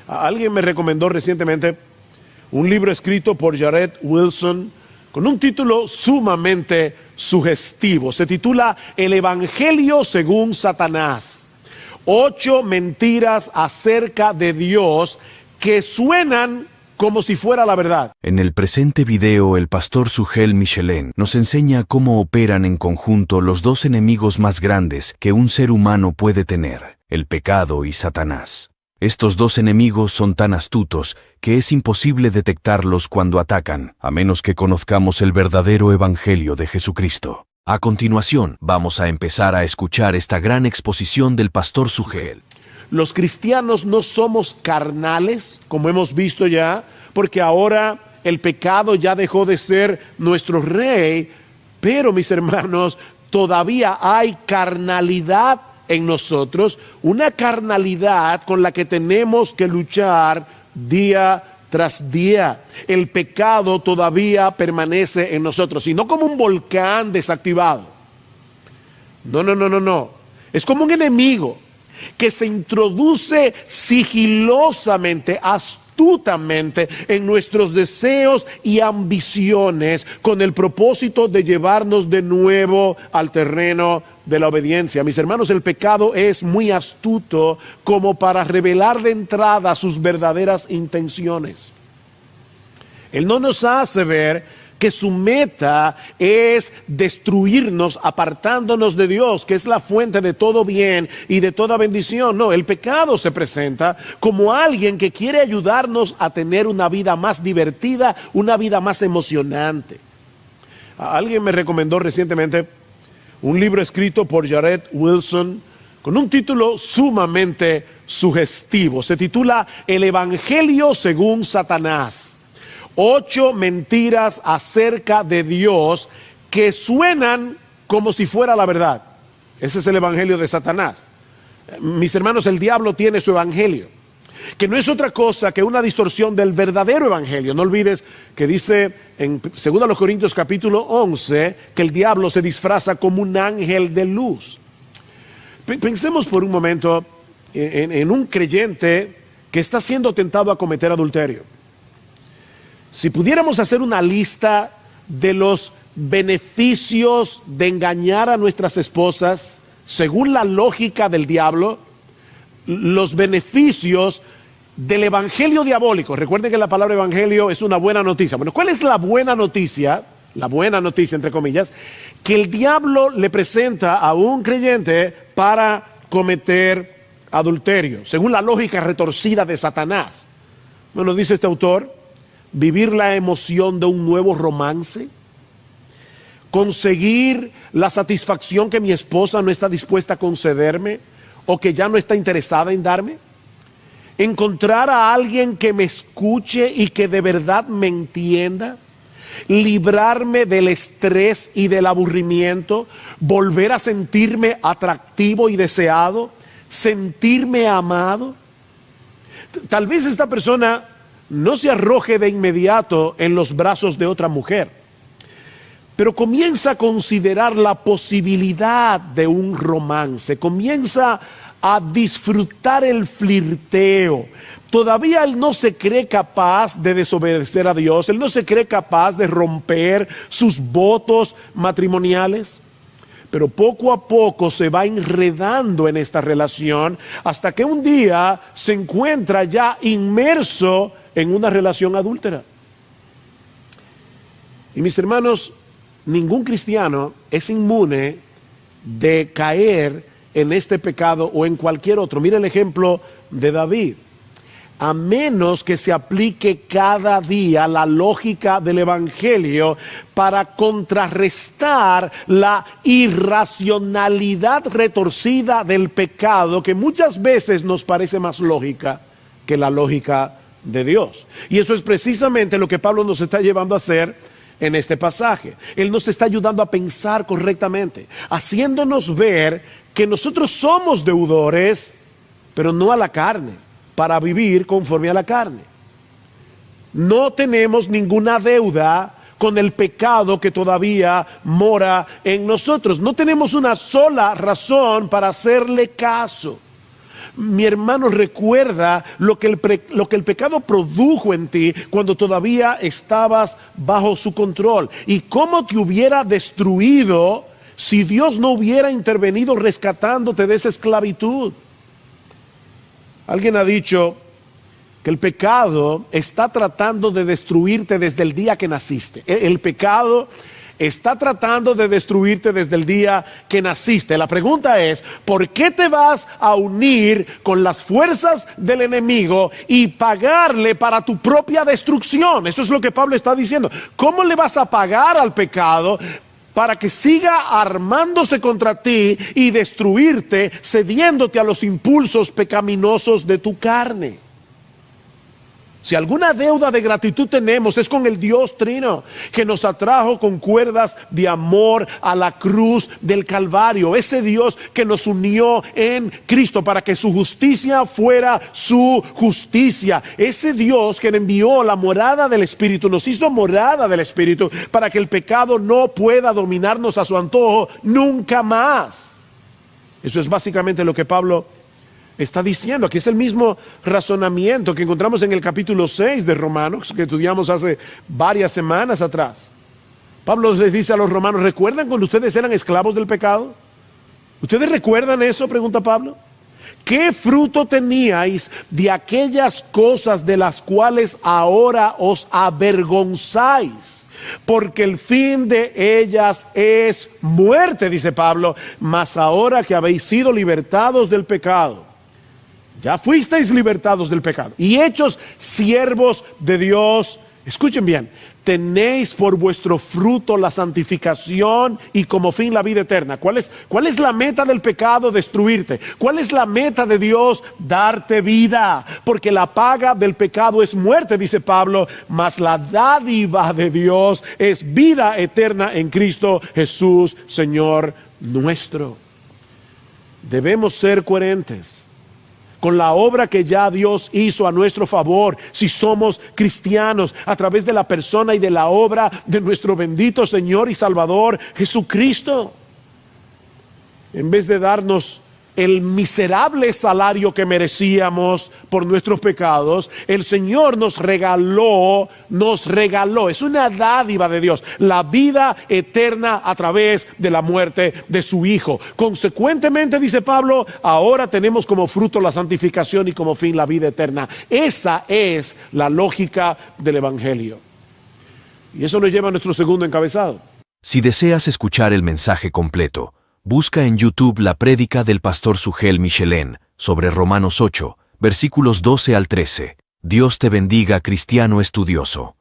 Alguien me recomendó recientemente un libro escrito por Jared Wilson con un título sumamente sugestivo. Se titula El Evangelio según Satanás. 8 mentiras acerca de Dios que suenan como si fuera la verdad. En el presente video, el pastor Sugel Michelin nos enseña cómo operan en conjunto los dos enemigos más grandes que un ser humano puede tener, el pecado y Satanás. Estos dos enemigos son tan astutos que es imposible detectarlos cuando atacan, a menos que conozcamos el verdadero evangelio de Jesucristo. A continuación, vamos a empezar a escuchar esta gran exposición del pastor Sugel. Los cristianos no somos carnales, como hemos visto ya, porque ahora el pecado ya dejó de ser nuestro rey, pero mis hermanos, todavía hay carnalidad en nosotros, una carnalidad con la que tenemos que luchar día tras día. El pecado todavía permanece en nosotros, y no como un volcán desactivado. No. Es como un enemigo que se introduce sigilosamente, astutamente en nuestros deseos y ambiciones con el propósito de llevarnos de nuevo al terreno de la obediencia. Mis hermanos, el pecado es muy astuto como para revelar de entrada sus verdaderas intenciones. Él no nos hace ver que su meta es destruirnos, apartándonos de Dios, que es la fuente de todo bien y de toda bendición. No, el pecado se presenta como alguien que quiere ayudarnos a tener una vida más divertida, una vida más emocionante. Alguien me recomendó recientemente un libro escrito por Jared Wilson con un título sumamente sugestivo. Se titula El Evangelio según Satanás. 8 mentiras acerca de Dios que suenan como si fuera la verdad. Ese es el evangelio de Satanás. Mis hermanos, el diablo tiene su evangelio, que no es otra cosa que una distorsión del verdadero evangelio. No olvides que dice en 2 Corintios capítulo 11 que el diablo se disfraza como un ángel de luz. Pensemos por un momento en un creyente que está siendo tentado a cometer adulterio. Si pudiéramos hacer una lista de los beneficios de engañar a nuestras esposas, según la lógica del diablo, los beneficios del evangelio diabólico. Recuerden que la palabra evangelio es una buena noticia. Bueno, ¿cuál es la buena noticia? La buena noticia, entre comillas, que el diablo le presenta a un creyente para cometer adulterio, según la lógica retorcida de Satanás. Bueno, dice este autor, vivir la emoción de un nuevo romance, conseguir la satisfacción que mi esposa no está dispuesta a concederme o que ya no está interesada en darme, encontrar a alguien que me escuche y que de verdad me entienda, librarme del estrés y del aburrimiento, volver a sentirme atractivo y deseado, sentirme amado. Tal vez esta persona no se arroje de inmediato en los brazos de otra mujer, pero comienza a considerar la posibilidad de un romance, comienza a disfrutar el flirteo. Todavía él no se cree capaz de desobedecer a Dios, él no se cree capaz de romper sus votos matrimoniales, pero poco a poco se va enredando en esta relación hasta que un día se encuentra ya inmerso en una relación adúltera. Y mis hermanos, ningún cristiano es inmune de caer en este pecado o en cualquier otro. Mira el ejemplo de David. A menos que se aplique cada día la lógica del evangelio para contrarrestar la irracionalidad retorcida del pecado, que muchas veces nos parece más lógica que la lógica de Dios. Y eso es precisamente lo que Pablo nos está llevando a hacer en este pasaje. Él nos está ayudando a pensar correctamente, haciéndonos ver que nosotros somos deudores, pero no a la carne, para vivir conforme a la carne. No tenemos ninguna deuda con el pecado que todavía mora en nosotros. No tenemos una sola razón para hacerle caso. mi hermano, recuerda lo que el pecado produjo en ti cuando todavía estabas bajo su control y cómo te hubiera destruido si Dios no hubiera intervenido rescatándote de esa esclavitud. Alguien ha dicho que el pecado está tratando de destruirte desde el día que naciste. El pecado está tratando de destruirte desde el día que naciste. La pregunta es, ¿por qué te vas a unir con las fuerzas del enemigo y pagarle para tu propia destrucción? Eso es lo que Pablo está diciendo. ¿Cómo le vas a pagar al pecado para que siga armándose contra ti y destruirte, cediéndote a los impulsos pecaminosos de tu carne? Si alguna deuda de gratitud tenemos es con el Dios Trino, que nos atrajo con cuerdas de amor a la cruz del Calvario. Ese Dios que nos unió en Cristo para que su justicia fuera su justicia. Ese Dios que envió la morada del Espíritu, nos hizo morada del Espíritu para que el pecado no pueda dominarnos a su antojo nunca más. Eso es básicamente lo que Pablo está diciendo. Aquí es el mismo razonamiento que encontramos en el capítulo 6 de Romanos, que estudiamos hace varias semanas atrás. Pablo les dice a los romanos, ¿recuerdan cuando ustedes eran esclavos del pecado? ¿Ustedes recuerdan eso?, pregunta Pablo. ¿Qué fruto teníais de aquellas cosas de las cuales ahora os avergonzáis? Porque el fin de ellas es muerte, dice Pablo, mas ahora que habéis sido libertados del pecado, ya fuisteis libertados del pecado y hechos siervos de Dios. Escuchen bien, tenéis por vuestro fruto la santificación y como fin la vida eterna. ¿Cuál es la meta del pecado? Destruirte. ¿Cuál es la meta de Dios? Darte vida. Porque la paga del pecado es muerte, dice Pablo, mas la dádiva de Dios es vida eterna en Cristo Jesús, Señor nuestro. Debemos ser coherentes con la obra que ya Dios hizo a nuestro favor, si somos cristianos, a través de la persona y de la obra de nuestro bendito Señor y Salvador Jesucristo. En vez de darnos el miserable salario que merecíamos por nuestros pecados, el Señor nos regaló, es una dádiva de Dios, la vida eterna a través de la muerte de su Hijo. Consecuentemente, dice Pablo, ahora tenemos como fruto la santificación y como fin la vida eterna. Esa es la lógica del Evangelio. Y eso nos lleva a nuestro segundo encabezado. Si deseas escuchar el mensaje completo, busca en YouTube la prédica del pastor Sugel Michelén sobre Romanos 8, versículos 12 al 13. Dios te bendiga, cristiano estudioso.